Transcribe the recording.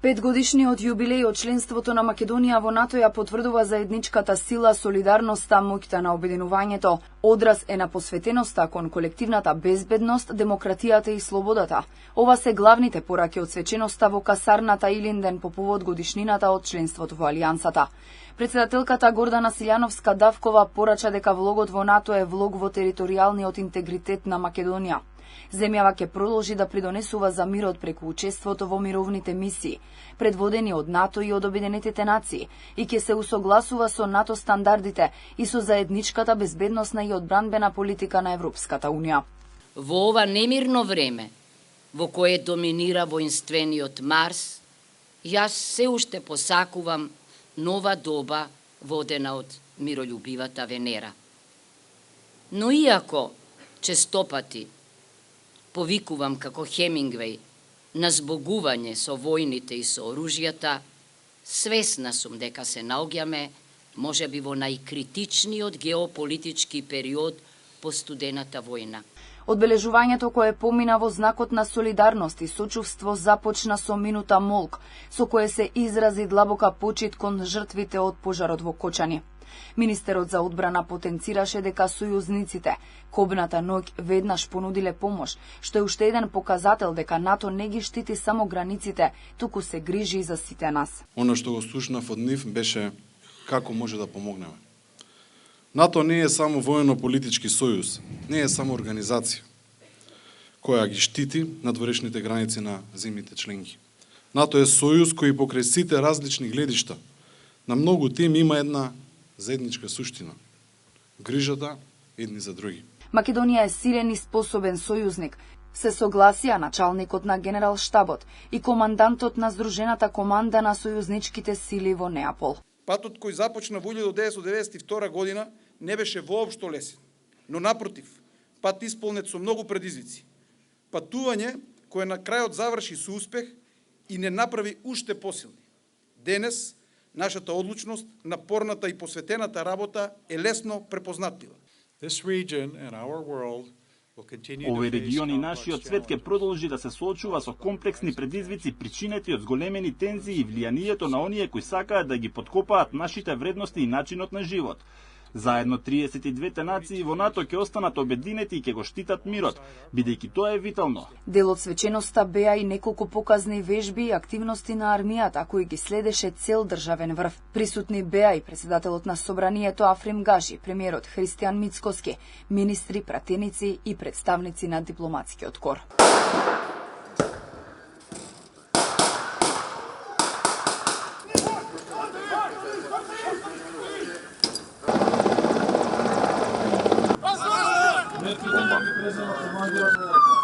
Петгодишниот јубилеј од членството на Македонија во НАТО ја потврдува заедничката сила, солидарноста, моќта на обединувањето. Одраз е на посветеноста кон колективната безбедност, демократијата и слободата. Ова се главните пораки од свеченоста во касарната Илинден по повод годишнината од членството во Алијансата. Председателката Гордана Силјановска-Давкова порача дека влогот во НАТО е влог во територијалниот интегритет на Македонија. Земјава ќе продолжи да придонесува за мирот преку учеството во мировните мисии, предводени од НАТО и од Обединетите нации, и ќе се усогласува со НАТО стандардите и со заедничката безбедносна и одбранбена политика на Европската Унија. Во ова немирно време, во кое доминира воинствениот Марс, јас се уште посакувам нова доба водена од мирољубивата Венера. Но иако честопати повикувам како Хемингвеј на збогување со војните и со оружјата, свесна сум дека се наоѓаме можеби во најкритичниот геополитички период по студената војна. Одбележувањето кое помина во знакот на солидарност и сочувство започна со минута молк, со кое се изрази длабока почит кон жртвите од пожарот во Кочани. Министерот за одбрана потенцираше дека сојузниците кобната ноќ веднаш понудиле помош, што е уште еден показател дека НАТО не ги штити само границите, туку се грижи и за сите нас. Оно што го слушнав од нив беше како може да помогнеме. НАТО не е само воено-политички сојуз, не е само организација која ги штити надворешните граници на земјите членки. НАТО е сојуз кој покрај сите различни гледишта на многу теми има една заедничка суштина – грижата едни за други. Македонија е силен и способен сојузник, се согласија началникот на Генерал-штабот и командантот на Здружената команда на сојузничките сили во Неапол. Патот кој започна во 1992 година не беше воопшто лесен, но напротив, пат исполнет со многу предизвици. Патување кое на крајот заврши со успех и не направи уште посилни. Денес нашата одлучност, напорната и посветената работа е лесно препознатлива. Овој регион и нашиот свет ќе продолжи да се соочува со комплексни предизвици причинети од зголемени тензии и влијанието на оние кои сакаат да ги поткопаат нашите вредности и начинот на живот. Заедно 32 нации во НАТО ќе останат обединети и ќе го штитат мирот, бидејќи тоа е витално. Дел од свеченоста беа и неколку показни вежби и активности на армијата, кои ги следеше цел државен врв. Присутни беа и председателот на Собранието Африм Гаши, премиерот Христијан Мицкоски, министри, пратеници и представници на дипломатскиот кор. Bomba.